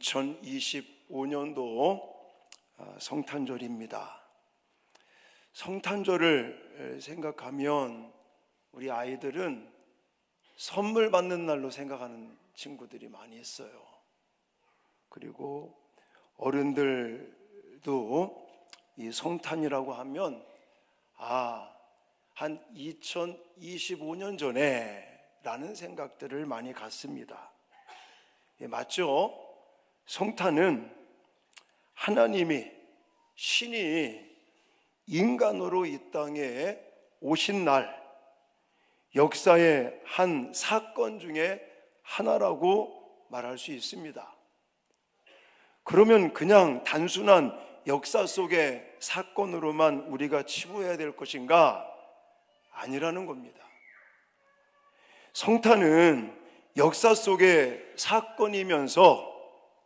2025년도 성탄절입니다. 성탄절을 생각하면 우리 아이들은 선물 받는 날로 생각하는 친구들이 많이 있어요. 그리고 어른들도 이 성탄이라고 하면 한 2025년 전에 라는 생각들을 많이 갖습니다. 맞죠? 성탄은 하나님이, 신이 인간으로 이 땅에 오신 날, 역사의 한 사건 중에 하나라고 말할 수 있습니다. 그러면 그냥 단순한 역사 속의 사건으로만 우리가 치부해야 될 것인가? 아니라는 겁니다. 성탄은 역사 속의 사건이면서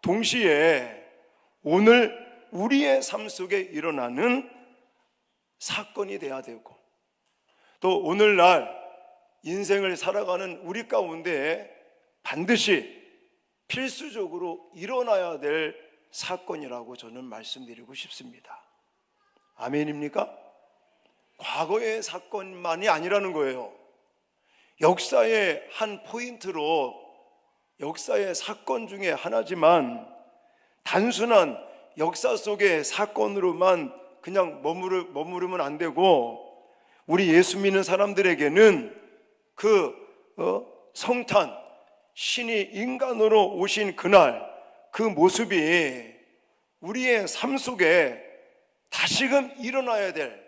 동시에 오늘 우리의 삶 속에 일어나는 사건이 돼야 되고, 또 오늘날 인생을 살아가는 우리 가운데 반드시 필수적으로 일어나야 될 사건이라고 저는 말씀드리고 싶습니다. 아멘입니까? 과거의 사건만이 아니라는 거예요. 역사의 한 포인트로, 역사의 사건 중에 하나지만 단순한 역사 속의 사건으로만 그냥 머무르면 안 되고, 우리 예수 믿는 사람들에게는 성탄, 신이 인간으로 오신 그날, 그 모습이 우리의 삶 속에 다시금 일어나야 될,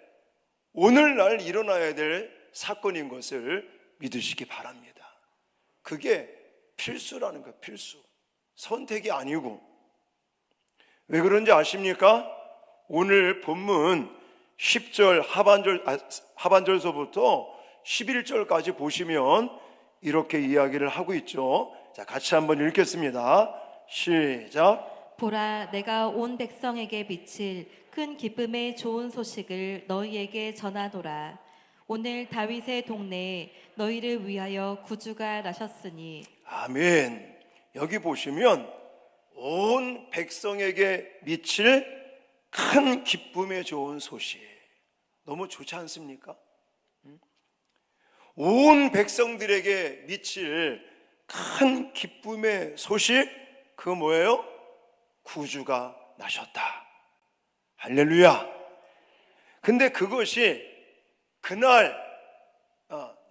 오늘날 일어나야 될 사건인 것을 믿으시기 바랍니다. 그게 필수라는 거예요. 필수. 선택이 아니고. 왜 그런지 아십니까? 오늘 본문 10절 하반절서부터 11절까지 보시면 이렇게 이야기를 하고 있죠. 자, 같이 한번 읽겠습니다. 시작. 보라, 내가 온 백성에게 비칠 큰 기쁨의 좋은 소식을 너희에게 전하노라. 오늘 다윗의 동네에 너희를 위하여 구주가 나셨으니. 아멘. 여기 보시면 온 백성에게 미칠 큰 기쁨의 좋은 소식, 너무 좋지 않습니까? 온 백성들에게 미칠 큰 기쁨의 소식, 그거 뭐예요? 구주가 나셨다. 할렐루야. 근데 그것이 그날,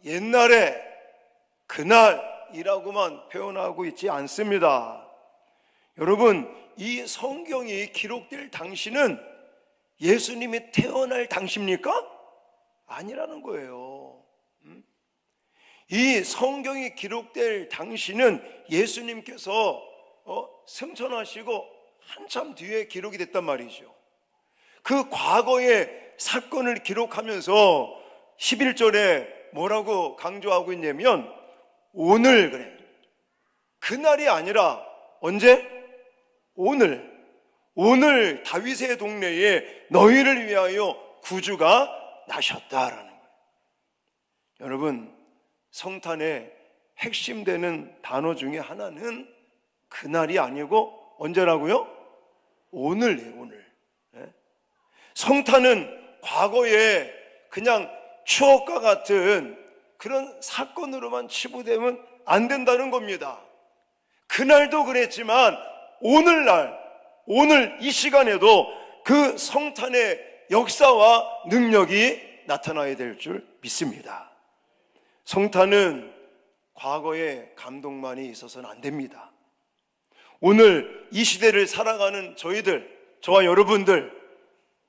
옛날에 그날이라고만 표현하고 있지 않습니다. 여러분, 이 성경이 기록될 당시는 예수님이 태어날 당시입니까? 아니라는 거예요. 이 성경이 기록될 당시는 예수님께서 승천하시고 한참 뒤에 기록이 됐단 말이죠. 그 과거의 사건을 기록하면서 11절에 뭐라고 강조하고 있냐면, 오늘, 그래, 그날이 아니라 언제? 오늘 다윗의 동네에 너희를 위하여 구주가 나셨다라는 거예요. 여러분, 성탄의 핵심되는 단어 중에 하나는 그날이 아니고 언제라고요? 오늘이에요. 오늘. 성탄은 과거에 그냥 추억과 같은 그런 사건으로만 치부되면 안 된다는 겁니다. 그날도 그랬지만 오늘날, 오늘 이 시간에도 그 성탄의 역사와 능력이 나타나야 될 줄 믿습니다. 성탄은 과거의 감동만이 있어서는 안 됩니다. 오늘 이 시대를 살아가는 저희들, 저와 여러분들,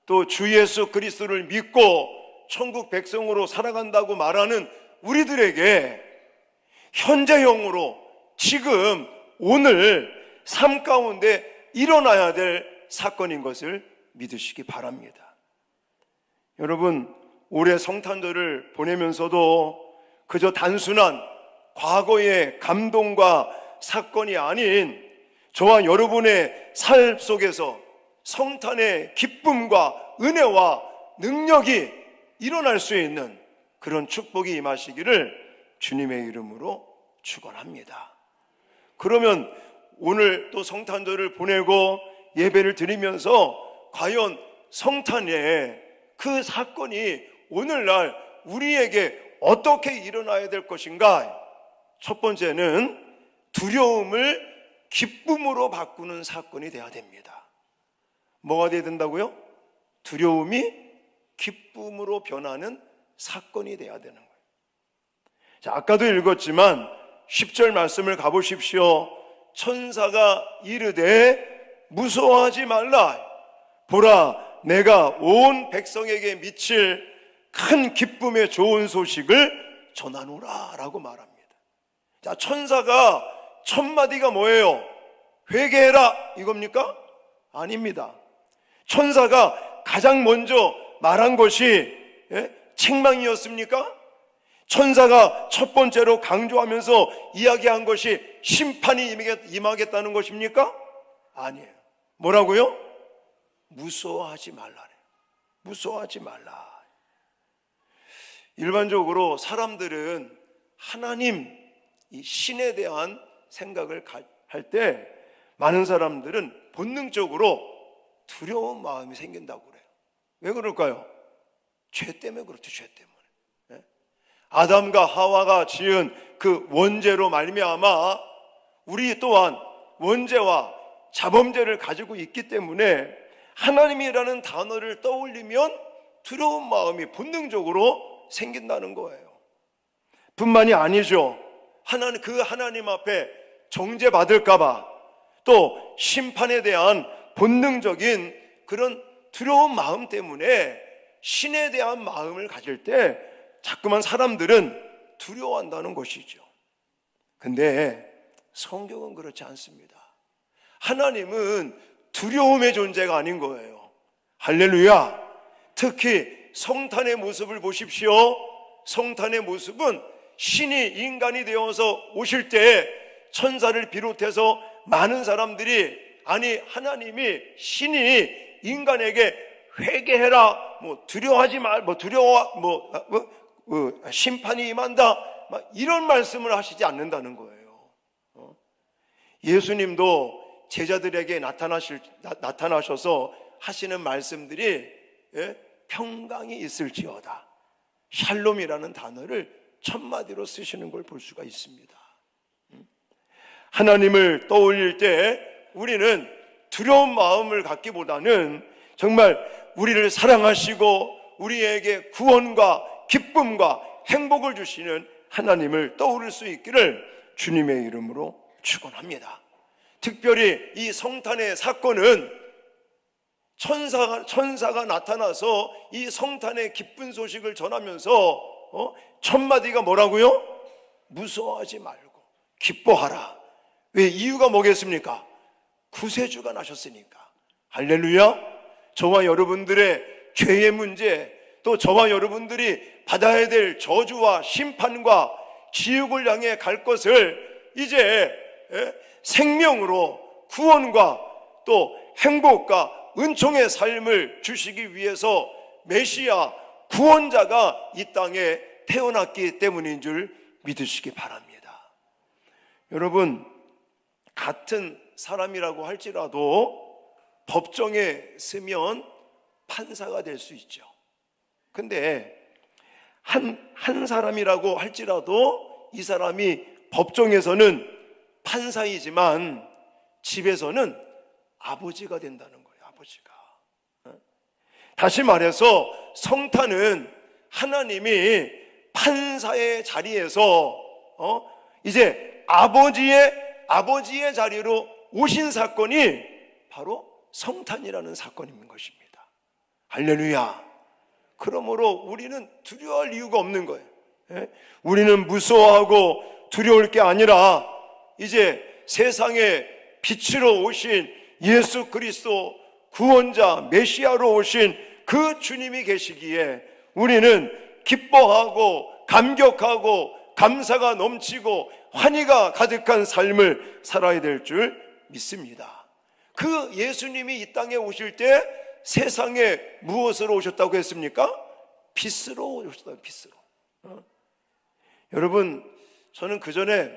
또 주 예수 그리스도를 믿고 천국 백성으로 살아간다고 말하는 우리들에게 현재형으로 지금 오늘 삶 가운데 일어나야 될 사건인 것을 믿으시기 바랍니다. 여러분, 올해 성탄절을 보내면서도 그저 단순한 과거의 감동과 사건이 아닌 저와 여러분의 삶 속에서 성탄의 기쁨과 은혜와 능력이 일어날 수 있는 그런 축복이 임하시기를 주님의 이름으로 축원합니다. 그러면 오늘 또 성탄절을 보내고 예배를 드리면서 과연 성탄에 그 사건이 오늘날 우리에게 어떻게 일어나야 될 것인가? 첫 번째는 두려움을 기쁨으로 바꾸는 사건이 돼야 됩니다. 뭐가 돼야 된다고요? 두려움이 기쁨으로 변하는 사건이 돼야 되는 거예요. 자, 아까도 읽었지만 10절 말씀을 가보십시오. 천사가 이르되 무서워하지 말라. 보라, 내가 온 백성에게 미칠 큰 기쁨의 좋은 소식을 전하노라 라고 말합니다. 자, 천사가 첫 마디가 뭐예요? 회개해라 이겁니까? 아닙니다. 천사가 가장 먼저 말한 것이 책망이었습니까? 천사가 첫 번째로 강조하면서 이야기한 것이 심판이 임하겠다는 것입니까? 아니에요. 뭐라고요? 무서워하지 말라래요. 무서워하지 말라. 일반적으로 사람들은 하나님, 이 신에 대한 생각을 할 때 많은 사람들은 본능적으로 두려운 마음이 생긴다고 그래요. 왜 그럴까요? 죄 때문에 그렇죠. 죄 때문에. 아담과 하와가 지은 그 원죄로 말미암아 우리 또한 원죄와 자범죄를 가지고 있기 때문에 하나님이라는 단어를 떠올리면 두려운 마음이 본능적으로 생긴다는 거예요. 뿐만이 아니죠. 그 하나님 앞에 정죄받을까봐 또 심판에 대한 본능적인 그런 두려운 마음 때문에 신에 대한 마음을 가질 때 자꾸만 사람들은 두려워한다는 것이죠. 근데 성경은 그렇지 않습니다. 하나님은 두려움의 존재가 아닌 거예요. 할렐루야. 특히 성탄의 모습을 보십시오. 성탄의 모습은 신이 인간이 되어서 오실 때 천사를 비롯해서 많은 사람들이 아니 하나님이 신이 인간에게 회개해라, 두려워하지 말, 심판이 임한다, 이런 말씀을 하시지 않는다는 거예요. 예수님도 제자들에게 나타나셔서 하시는 말씀들이 평강이 있을지어다, 샬롬이라는 단어를 첫마디로 쓰시는 걸 볼 수가 있습니다. 하나님을 떠올릴 때 우리는 두려운 마음을 갖기보다는 정말 우리를 사랑하시고 우리에게 구원과 기쁨과 행복을 주시는 하나님을 떠올릴 수 있기를 주님의 이름으로 축원합니다. 특별히 이 성탄의 사건은 천사가 나타나서 이 성탄의 기쁜 소식을 전하면서 첫 마디가 뭐라고요? 무서워하지 말고 기뻐하라. 왜? 이유가 뭐겠습니까? 구세주가 나셨으니까. 할렐루야. 저와 여러분들의 죄의 문제, 또 저와 여러분들이 받아야 될 저주와 심판과 지옥을 향해 갈 것을 이제 생명으로 구원과 또 행복과 은총의 삶을 주시기 위해서 메시아 구원자가 이 땅에 태어났기 때문인 줄 믿으시기 바랍니다. 여러분, 같은 사람이라고 할지라도 법정에 서면 판사가 될 수 있죠. 근데 한 사람이라고 할지라도 이 사람이 법정에서는 판사이지만 집에서는 아버지가 된다는 거예요. 아버지가. 다시 말해서 성탄은 하나님이 판사의 자리에서 이제 아버지의 자리로 오신 사건이 바로 성탄이라는 사건인 것입니다. 할렐루야. 그러므로 우리는 두려워할 이유가 없는 거예요. 우리는 무서워하고 두려울 게 아니라 이제 세상에 빛으로 오신 예수 그리스도 구원자 메시아로 오신 그 주님이 계시기에 우리는 기뻐하고 감격하고 감사가 넘치고 환희가 가득한 삶을 살아야 될 줄 믿습니다. 그 예수님이 이 땅에 오실 때 세상에 무엇으로 오셨다고 했습니까? 빛으로 오셨다고. 빛으로. 여러분, 저는 그 전에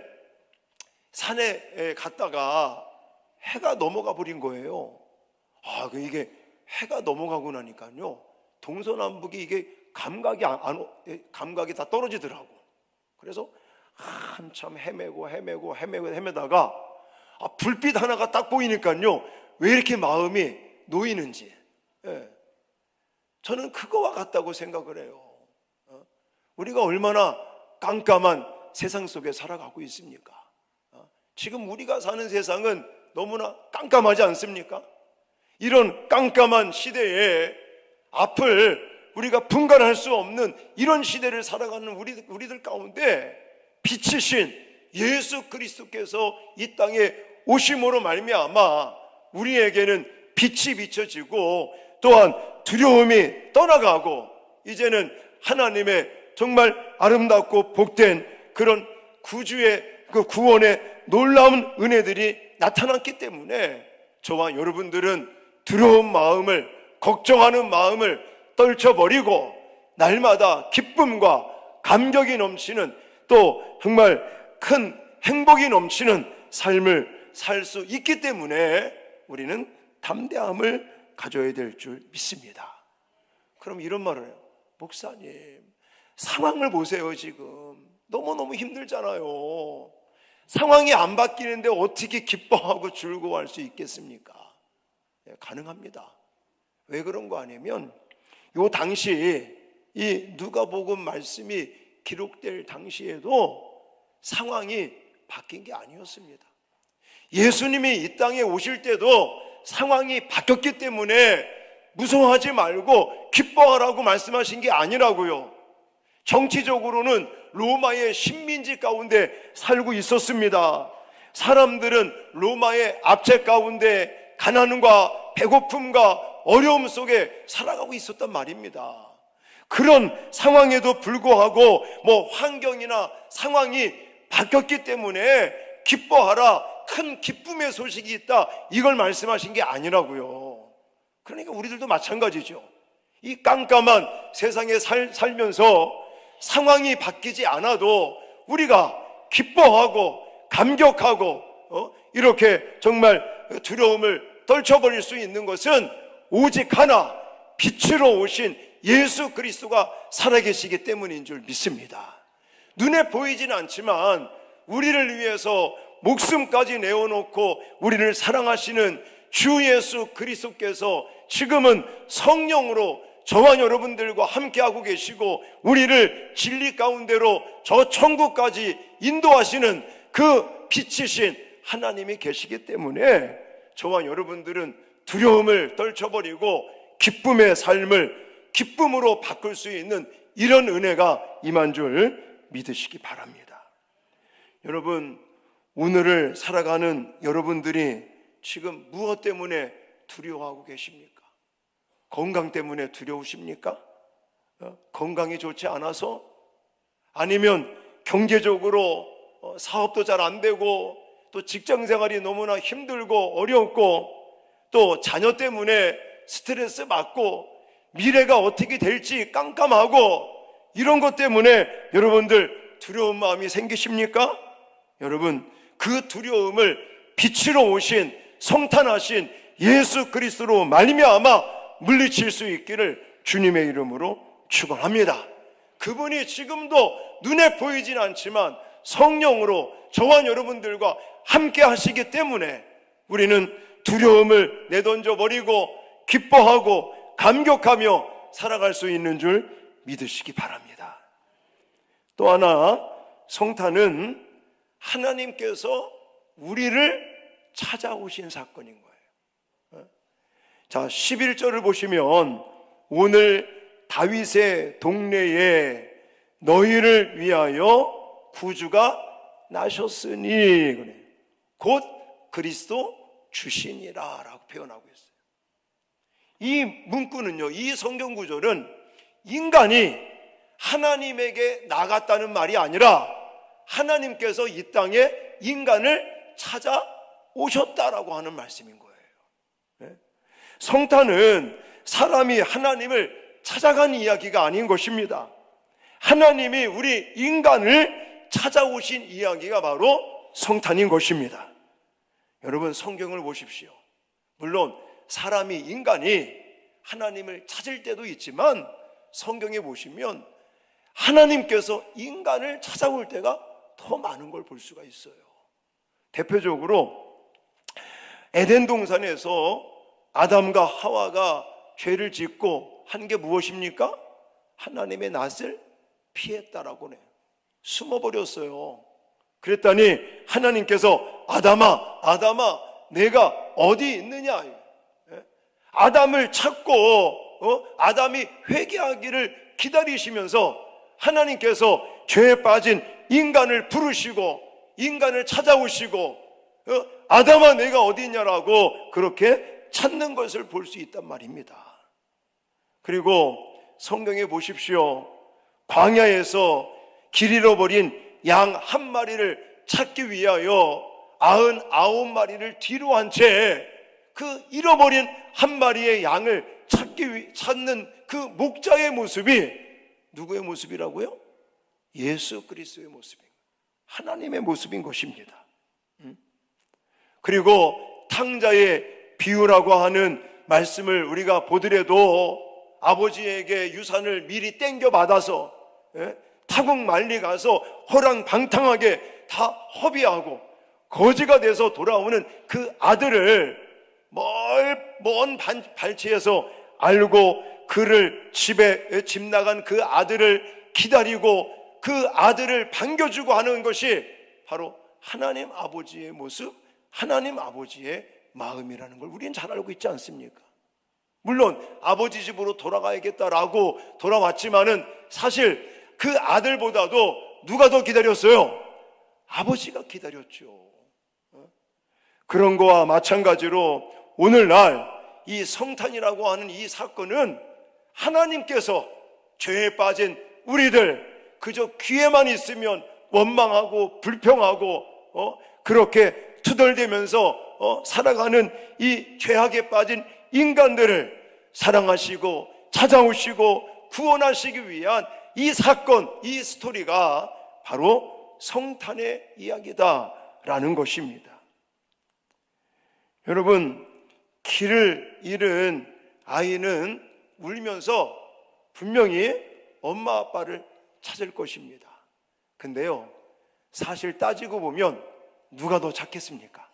산에 갔다가 해가 넘어가 버린 거예요. 이게 해가 넘어가고 나니까요, 동서남북이 이게 감각이 다 떨어지더라고. 그래서 한참 헤매다가 불빛 하나가 딱 보이니까요, 왜 이렇게 마음이 놓이는지, 저는 그거와 같다고 생각을 해요. 우리가 얼마나 깜깜한 세상 속에 살아가고 있습니까? 지금 우리가 사는 세상은 너무나 깜깜하지 않습니까? 이런 깜깜한 시대에 앞을 우리가 분간할 수 없는 이런 시대를 살아가는 우리들 가운데 빛이신 예수 그리스도께서 이 땅에 오심으로 말미암아 우리에게는 빛이 비춰지고, 또한 두려움이 떠나가고, 이제는 하나님의 정말 아름답고 복된 그런 구주의 그 구원의 놀라운 은혜들이 나타났기 때문에 저와 여러분들은 두려운 마음을, 걱정하는 마음을 떨쳐버리고 날마다 기쁨과 감격이 넘치는, 또 정말 큰 행복이 넘치는 삶을 살 수 있기 때문에 우리는 담대함을 가져야 될 줄 믿습니다. 그럼 이런 말을 해요. 목사님, 상황을 보세요. 지금 너무너무 힘들잖아요. 상황이 안 바뀌는데 어떻게 기뻐하고 즐거워할 수 있겠습니까? 가능합니다. 왜 그런 거 아니면, 요 당시 이 누가복음 말씀이 기록될 당시에도 상황이 바뀐 게 아니었습니다. 예수님이 이 땅에 오실 때도 상황이 바뀌었기 때문에 무서워하지 말고 기뻐하라고 말씀하신 게 아니라고요. 정치적으로는 로마의 식민지 가운데 살고 있었습니다. 사람들은 로마의 압제 가운데 가난과 배고픔과 어려움 속에 살아가고 있었단 말입니다. 그런 상황에도 불구하고 환경이나 상황이 바뀌었기 때문에 기뻐하라, 큰 기쁨의 소식이 있다, 이걸 말씀하신 게 아니라고요. 그러니까 우리들도 마찬가지죠. 이 깜깜한 세상에 살면서 상황이 바뀌지 않아도 우리가 기뻐하고 감격하고 이렇게 정말 두려움을 떨쳐버릴 수 있는 것은 오직 하나, 빛으로 오신 예수 그리스도가 살아계시기 때문인 줄 믿습니다. 눈에 보이지는 않지만 우리를 위해서 목숨까지 내어놓고 우리를 사랑하시는 주 예수 그리스도께서 지금은 성령으로 저와 여러분들과 함께하고 계시고, 우리를 진리 가운데로 저 천국까지 인도하시는 그 빛이신 하나님이 계시기 때문에 저와 여러분들은 두려움을 떨쳐버리고 기쁨의 삶을 기쁨으로 바꿀 수 있는 이런 은혜가 임한 줄 믿으시기 바랍니다. 여러분, 오늘을 살아가는 여러분들이 지금 무엇 때문에 두려워하고 계십니까? 건강 때문에 두려우십니까? 건강이 좋지 않아서? 아니면 경제적으로 사업도 잘 안 되고, 또 직장 생활이 너무나 힘들고 어렵고, 또 자녀 때문에 스트레스 받고 미래가 어떻게 될지 깜깜하고, 이런 것 때문에 여러분들 두려운 마음이 생기십니까? 여러분, 그 두려움을 빛으로 오신 성탄하신 예수 그리스도로 말미암아 물리칠 수 있기를 주님의 이름으로 축원합니다. 그분이 지금도 눈에 보이진 않지만 성령으로 저와 여러분들과 함께 하시기 때문에 우리는 두려움을 내던져 버리고 기뻐하고 감격하며 살아갈 수 있는 줄 믿으시기 바랍니다. 또 하나, 성탄은 하나님께서 우리를 찾아오신 사건인 거예요. 자, 11절을 보시면 오늘 다윗의 동네에 너희를 위하여 구주가 나셨으니 곧 그리스도 주시니라 라고 표현하고 있어요. 이 문구는요, 이 성경 구절은 인간이 하나님에게 나갔다는 말이 아니라 하나님께서 이 땅에 인간을 찾아오셨다라고 하는 말씀인 거예요. 성탄은 사람이 하나님을 찾아간 이야기가 아닌 것입니다. 하나님이 우리 인간을 찾아오신 이야기가 바로 성탄인 것입니다. 여러분 성경을 보십시오. 물론 사람이 인간이 하나님을 찾을 때도 있지만 성경에 보시면 하나님께서 인간을 찾아올 때가 더 많은 걸 볼 수가 있어요. 대표적으로 에덴 동산에서 아담과 하와가 죄를 짓고 한 게 무엇입니까? 하나님의 낯을 피했다라고 해요. 숨어버렸어요. 그랬더니 하나님께서 아담아, 아담아, 내가 어디 있느냐? 아담을 찾고 아담이 회개하기를 기다리시면서 하나님께서 죄에 빠진 인간을 부르시고 인간을 찾아오시고 아담아 내가 어디 있냐라고 그렇게 찾는 것을 볼 수 있단 말입니다. 그리고 성경에 보십시오. 광야에서 길 잃어버린 양 한 마리를 찾기 위하여 99마리를 뒤로 한 채 그 잃어버린 한 마리의 양을 찾는 그 목자의 모습이 누구의 모습이라고요? 예수 그리스도의 모습입니다. 하나님의 모습인 것입니다. 그리고 탕자의 비유라고 하는 말씀을 우리가 보더라도 아버지에게 유산을 미리 땡겨 받아서 타국 말리 가서 허랑방탕하게 다 허비하고 거지가 돼서 돌아오는 그 아들을 먼 발치에서 알고 그를 집에 집 나간 그 아들을 기다리고 그 아들을 반겨주고 하는 것이 바로 하나님 아버지의 모습, 하나님 아버지의 마음이라는 걸 우리는 잘 알고 있지 않습니까? 물론 아버지 집으로 돌아가야겠다라고 돌아왔지만은 사실 그 아들보다도 누가 더 기다렸어요? 아버지가 기다렸죠. 그런 거와 마찬가지로 오늘날 이 성탄이라고 하는 이 사건은 하나님께서 죄에 빠진 우리들 그저 귀에만 있으면 원망하고 불평하고 그렇게 투덜대면서 살아가는 이 죄악에 빠진 인간들을 사랑하시고 찾아오시고 구원하시기 위한 이 사건, 이 스토리가 바로 성탄의 이야기다라는 것입니다. 여러분, 길을 잃은 아이는 울면서 분명히 엄마 아빠를 찾을 것입니다. 근데요, 사실 따지고 보면 누가 더 찾겠습니까?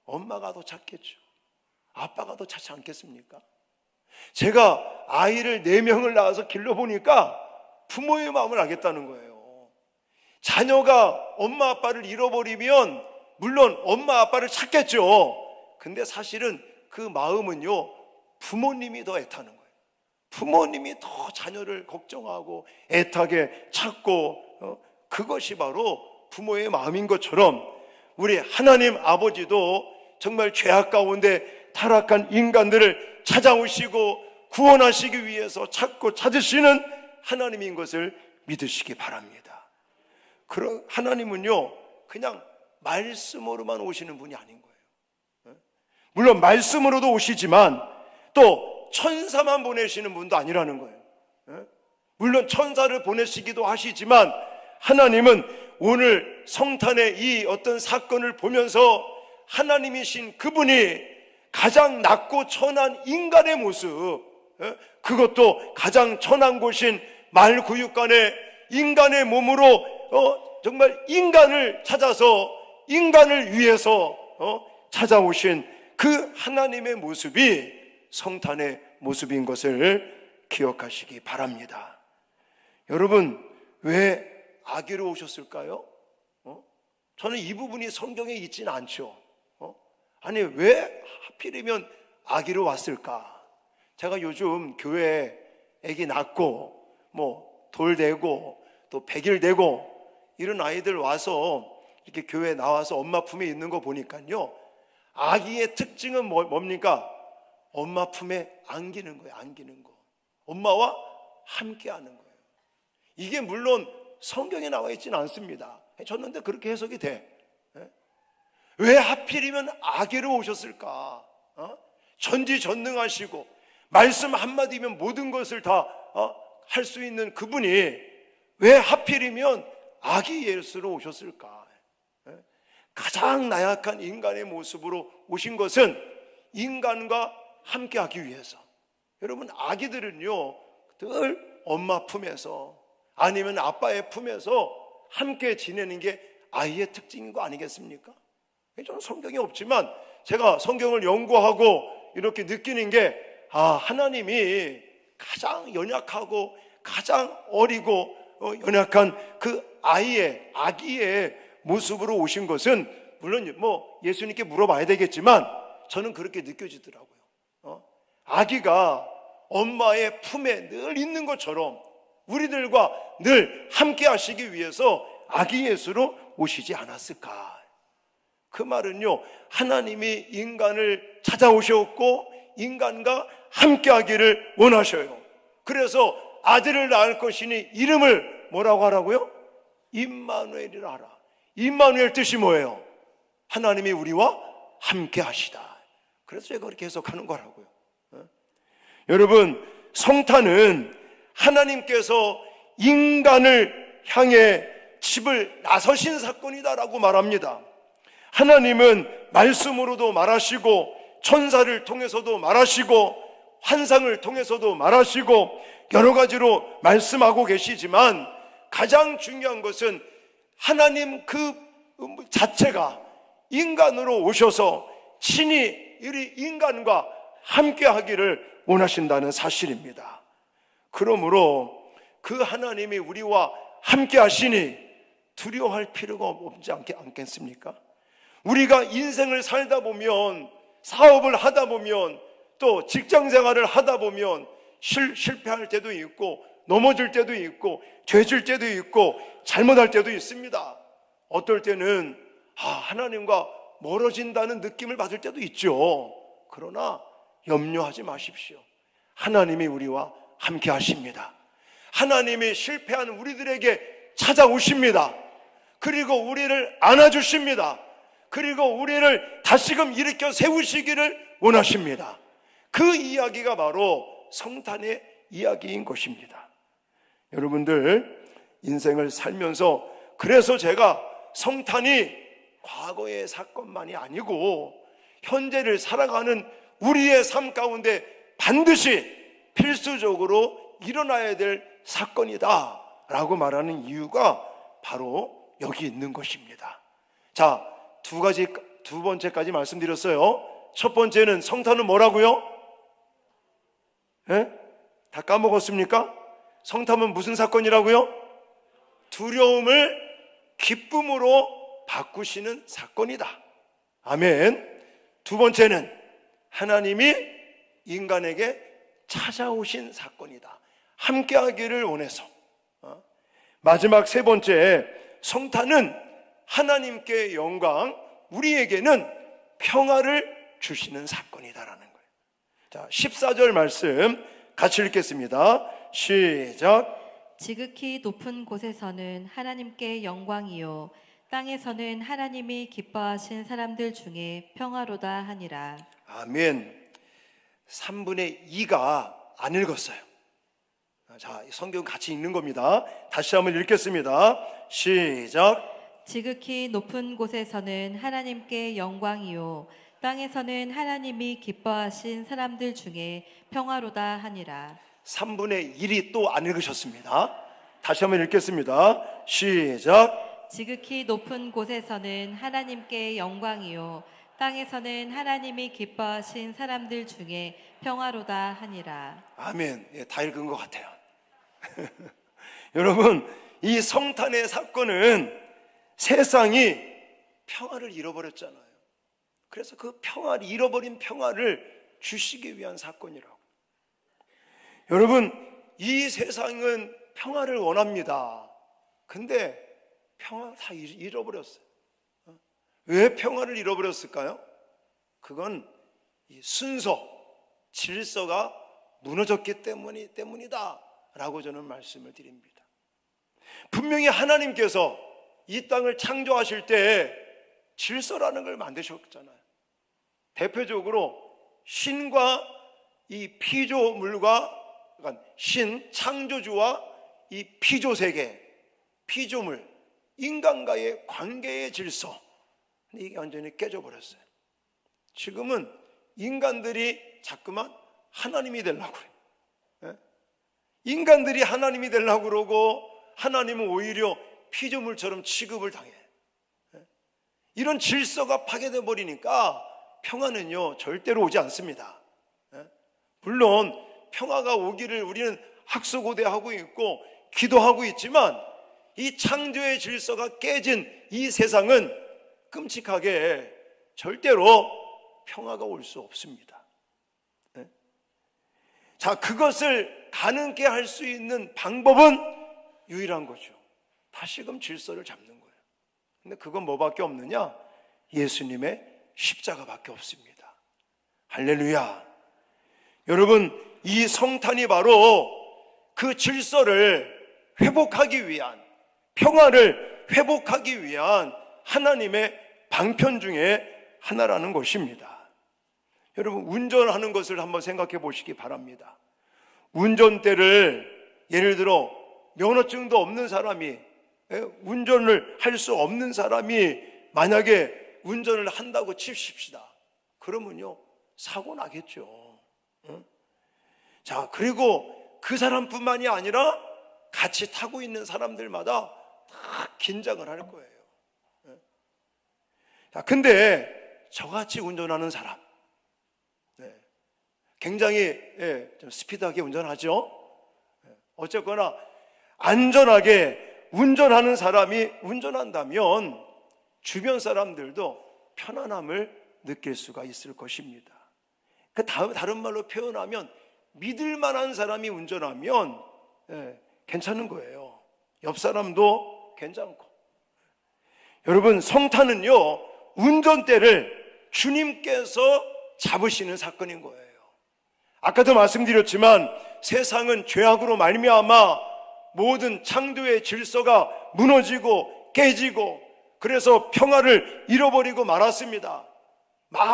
엄마가 더 찾겠죠. 아빠가 더 찾지 않겠습니까? 제가 아이를 4명을 낳아서 길러보니까 부모의 마음을 알겠다는 거예요. 자녀가 엄마 아빠를 잃어버리면 물론 엄마 아빠를 찾겠죠. 근데 사실은 그 마음은요, 부모님이 더 애타는 거예요. 부모님이 더 자녀를 걱정하고 애타게 찾고 그것이 바로 부모의 마음인 것처럼 우리 하나님 아버지도 정말 죄악 가운데 타락한 인간들을 찾아오시고 구원하시기 위해서 찾고 찾으시는 하나님인 것을 믿으시기 바랍니다. 그런 하나님은요, 그냥 말씀으로만 오시는 분이 아닌 거예요. 물론 말씀으로도 오시지만 또 천사만 보내시는 분도 아니라는 거예요. 물론 천사를 보내시기도 하시지만 하나님은 오늘 성탄의 이 어떤 사건을 보면서 하나님이신 그분이 가장 낮고 천한 인간의 모습, 그것도 가장 천한 곳인 말구육간에 인간의 몸으로 정말 인간을 찾아서 인간을 위해서 찾아오신 그 하나님의 모습이 성탄의 모습인 것을 기억하시기 바랍니다. 여러분, 왜 아기로 오셨을까요? 저는 이 부분이 성경에 있지는 않죠. 아니, 왜 하필이면 아기로 왔을까? 제가 요즘 교회에 아기 낳고 돌 대고 또 100일 되고 이런 아이들 와서 이렇게 교회에 나와서 엄마 품에 있는 거 보니까요, 아기의 특징은 뭡니까? 엄마 품에 안기는 거예요. 안기는 거. 엄마와 함께 하는 거예요. 이게 물론 성경에 나와 있지는 않습니다. 졌는데 그렇게 해석이 돼. 왜 하필이면 아기로 오셨을까? 전지전능하시고 말씀 한마디면 모든 것을 다 할 수 있는 그분이 왜 하필이면 아기 예수로 오셨을까? 가장 나약한 인간의 모습으로 오신 것은 인간과 함께하기 위해서. 여러분, 아기들은요 늘 엄마 품에서 아니면 아빠의 품에서 함께 지내는 게 아이의 특징인 거 아니겠습니까? 저는 성경이 없지만 제가 성경을 연구하고 이렇게 느끼는 게, 하나님이 가장 연약하고 가장 어리고 연약한 그 아기의 모습으로 오신 것은, 물론 예수님께 물어봐야 되겠지만 저는 그렇게 느껴지더라고요. 아기가 엄마의 품에 늘 있는 것처럼 우리들과 늘 함께 하시기 위해서 아기 예수로 오시지 않았을까. 그 말은요, 하나님이 인간을 찾아오셨고 인간과 함께 하기를 원하셔요. 그래서 아들을 낳을 것이니 이름을 뭐라고 하라고요? 임마누엘이라 하라. 임마누엘 뜻이 뭐예요? 하나님이 우리와 함께 하시다. 그래서 제가 그렇게 해석하는 거라고요. 여러분, 성탄은 하나님께서 인간을 향해 집을 나서신 사건이다라고 말합니다. 하나님은 말씀으로도 말하시고 천사를 통해서도 말하시고 환상을 통해서도 말하시고 여러 가지로 말씀하고 계시지만, 가장 중요한 것은 하나님 그 자체가 인간으로 오셔서 친히 우리 인간과 함께 하기를 원하신다는 사실입니다. 그러므로 그 하나님이 우리와 함께 하시니 두려워할 필요가 없지 않겠습니까? 우리가 인생을 살다 보면, 사업을 하다 보면, 또 직장 생활을 하다 보면 실패할 때도 있고 넘어질 때도 있고 죄질 때도 있고 잘못할 때도 있습니다. 어떨 때는 하나님과 멀어진다는 느낌을 받을 때도 있죠. 그러나 염려하지 마십시오. 하나님이 우리와 함께 하십니다. 하나님이 실패한 우리들에게 찾아오십니다. 그리고 우리를 안아주십니다. 그리고 우리를 다시금 일으켜 세우시기를 원하십니다. 그 이야기가 바로 성탄의 이야기인 것입니다. 여러분들, 인생을 살면서, 그래서 제가 성탄이 과거의 사건만이 아니고 현재를 살아가는 우리의 삶 가운데 반드시 필수적으로 일어나야 될 사건이다 라고 말하는 이유가 바로 여기 있는 것입니다. 자, 두 번째까지 말씀드렸어요. 첫 번째는 성탄은 뭐라고요? 다 까먹었습니까? 성탄은 무슨 사건이라고요? 두려움을 기쁨으로 바꾸시는 사건이다. 아멘. 두 번째는 하나님이 인간에게 찾아오신 사건이다. 함께 하기를 원해서. 마지막 세 번째, 성탄은 하나님께 영광, 우리에게는 평화를 주시는 사건이다라는 거예요. 자, 14절 말씀 같이 읽겠습니다. 시작. 지극히 높은 곳에서는 하나님께 영광이요 땅에서는 하나님이 기뻐하신 사람들 중에 평화로다 하니라. 아멘. 3분의 2가 안 읽었어요. 자, 성경 같이 읽는 겁니다. 다시 한번 읽겠습니다. 시작. 지극히 높은 곳에서는 하나님께 영광이요 땅에서는 하나님이 기뻐하신 사람들 중에 평화로다 하니라. 3분의 1이 또 안 읽으셨습니다. 다시 한번 읽겠습니다. 시작. 지극히 높은 곳에서는 하나님께 영광이요 땅에서는 하나님이 기뻐하신 사람들 중에 평화로다 하니라. 아멘. 예, 다 읽은 것 같아요. 여러분, 이 성탄의 사건은 세상이 평화를 잃어버렸잖아요. 그래서 그 평화를, 잃어버린 평화를 주시기 위한 사건이라고. 여러분, 이 세상은 평화를 원합니다. 근데 평화 다 잃어버렸어요. 왜 평화를 잃어버렸을까요? 그건 이 순서, 질서가 무너졌기 때문이다 라고 저는 말씀을 드립니다. 분명히 하나님께서 이 땅을 창조하실 때 질서라는 걸 만드셨잖아요. 대표적으로 신과 이 피조물과, 그러니까 신, 창조주와 이 피조세계, 피조물, 인간과의 관계의 질서. 근데 이게 완전히 깨져버렸어요. 지금은 인간들이 자꾸만 하나님이 되려고 그래요. 예? 인간들이 하나님이 되려고 그러고 하나님은 오히려 피조물처럼 취급을 당해. 예? 이런 질서가 파괴돼 버리니까 평화는요 절대로 오지 않습니다. 예? 물론 평화가 오기를 우리는 학수고대하고 있고 기도하고 있지만 이 창조의 질서가 깨진 이 세상은 끔찍하게 절대로 평화가 올 수 없습니다. 네? 자, 그것을 가능케 할 수 있는 방법은 유일한 거죠. 다시금 질서를 잡는 거예요. 근데 그건 뭐밖에 없느냐? 예수님의 십자가밖에 없습니다. 할렐루야. 여러분, 이 성탄이 바로 그 질서를 회복하기 위한, 평화를 회복하기 위한 하나님의 방편 중에 하나라는 것입니다. 여러분, 운전하는 것을 한번 생각해 보시기 바랍니다. 운전대를 예를 들어 면허증도 없는 사람이, 운전을 할 수 없는 사람이 만약에 운전을 한다고 칩시다. 그러면요 사고 나겠죠. 자, 그리고 그 사람뿐만이 아니라 같이 타고 있는 사람들마다 다 긴장을 할 거예요. 자, 근데 저같이 운전하는 사람, 굉장히 좀 스피드하게 운전하죠. 어쨌거나 안전하게 운전하는 사람이 운전한다면 주변 사람들도 편안함을 느낄 수가 있을 것입니다. 다른 말로 표현하면 믿을 만한 사람이 운전하면 괜찮은 거예요. 옆 사람도 괜찮고. 여러분, 성탄은요 운전대를 주님께서 잡으시는 사건인 거예요. 아까도 말씀드렸지만 세상은 죄악으로 말미암아 모든 창조의 질서가 무너지고 깨지고 그래서 평화를 잃어버리고 말았습니다.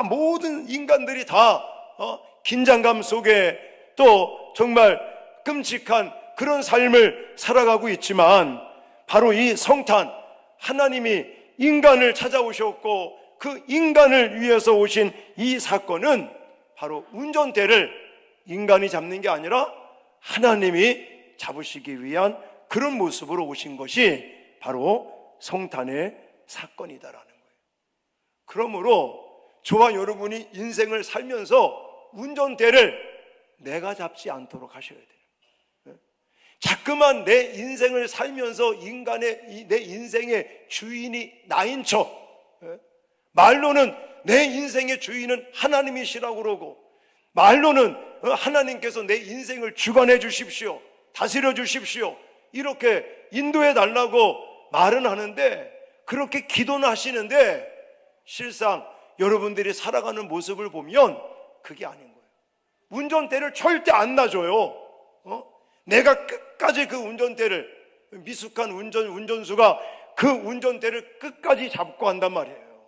모든 인간들이 다 긴장감 속에 또 정말 끔찍한 그런 삶을 살아가고 있지만 바로 이 성탄, 하나님이 인간을 찾아오셨고 그 인간을 위해서 오신 이 사건은 바로 운전대를 인간이 잡는 게 아니라 하나님이 잡으시기 위한 그런 모습으로 오신 것이 바로 성탄의 사건이다라는 거예요. 그러므로 저와 여러분이 인생을 살면서 운전대를 내가 잡지 않도록 하셔야 돼요. 자꾸만 내 인생을 살면서 내 인생의 주인이 나인 척, 말로는 내 인생의 주인은 하나님이시라고 그러고 말로는 하나님께서 내 인생을 주관해 주십시오, 다스려 주십시오 이렇게 인도해 달라고 말은 하는데 그렇게 기도는 하시는데 실상 여러분들이 살아가는 모습을 보면 그게 아닌 거예요. 운전대를 절대 안 놔줘요. 내가 끝까지 그 운전대를, 미숙한 운전수가 그 운전대를 끝까지 잡고 한단 말이에요.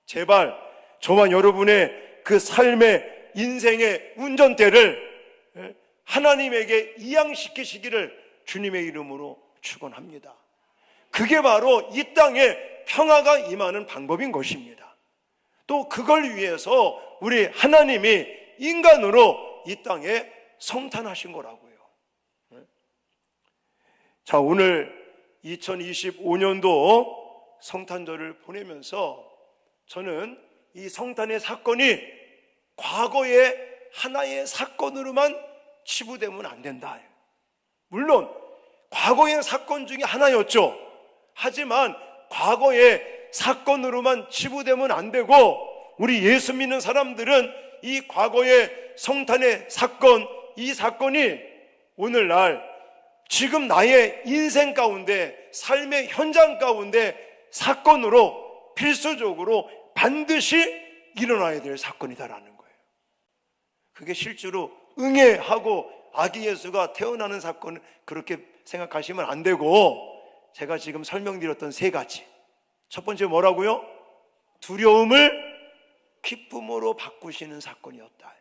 제발 저와 여러분의 그 삶의 인생의 운전대를 하나님에게 이양시키시기를 주님의 이름으로 축원합니다. 그게 바로 이 땅에 평화가 임하는 방법인 것입니다. 또 그걸 위해서 우리 하나님이 인간으로 이 땅에 성탄하신 거라고요. 자, 오늘 2025년도 성탄절을 보내면서 저는 이 성탄의 사건이 과거의 하나의 사건으로만 치부되면 안 된다. 물론 과거의 사건 중에 하나였죠. 하지만 과거의 사건으로만 치부되면 안 되고 우리 예수 믿는 사람들은 이 과거의 성탄의 사건, 이 사건이 오늘날 지금 나의 인생 가운데, 삶의 현장 가운데 사건으로 필수적으로 반드시 일어나야 될 사건이다라는 거예요. 그게 실제로 응애하고 아기 예수가 태어나는 사건은 그렇게 생각하시면 안 되고 제가 지금 설명드렸던 세 가지, 첫 번째 뭐라고요? 두려움을 기쁨으로 바꾸시는 사건이었다.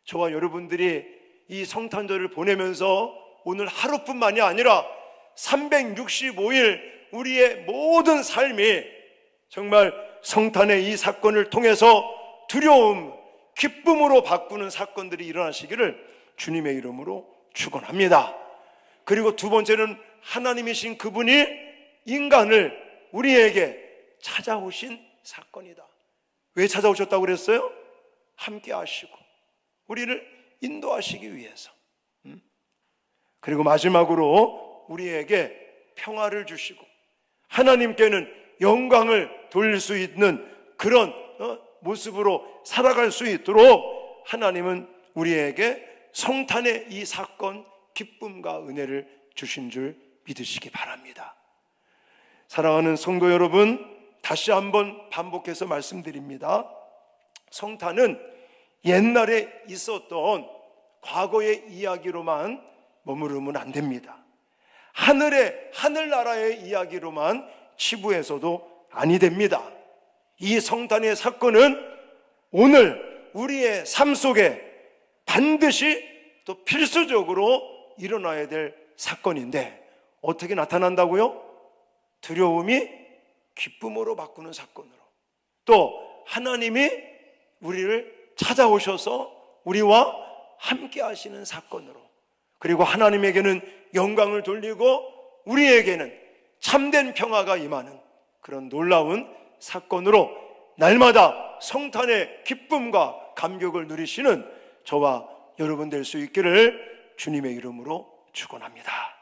저와 여러분들이 이 성탄절을 보내면서 오늘 하루뿐만이 아니라 365일 우리의 모든 삶이 정말 성탄의 이 사건을 통해서 두려움, 기쁨으로 바꾸는 사건들이 일어나시기를 주님의 이름으로 축원합니다. 그리고 두 번째는 하나님이신 그분이 인간을 우리에게 찾아오신 사건이다. 왜 찾아오셨다고 그랬어요? 함께 하시고 우리를 인도하시기 위해서. 그리고 마지막으로 우리에게 평화를 주시고 하나님께는 영광을 돌릴 수 있는 그런 모습으로 살아갈 수 있도록 하나님은 우리에게 성탄의 이 사건, 기쁨과 은혜를 주신 줄 믿으시기 바랍니다. 사랑하는 성도 여러분, 다시 한번 반복해서 말씀드립니다. 성탄은 옛날에 있었던 과거의 이야기로만 머무르면 안 됩니다. 하늘나라의 이야기로만 치부해서도 아니 됩니다. 이 성탄의 사건은 오늘 우리의 삶 속에 반드시 또 필수적으로 일어나야 될 사건인데 어떻게 나타난다고요? 두려움이 기쁨으로 바꾸는 사건으로, 또 하나님이 우리를 찾아오셔서 우리와 함께 하시는 사건으로, 그리고 하나님에게는 영광을 돌리고 우리에게는 참된 평화가 임하는 그런 놀라운 사건으로 날마다 성탄의 기쁨과 감격을 누리시는 저와 여러분 될 수 있기를 주님의 이름으로 축원합니다.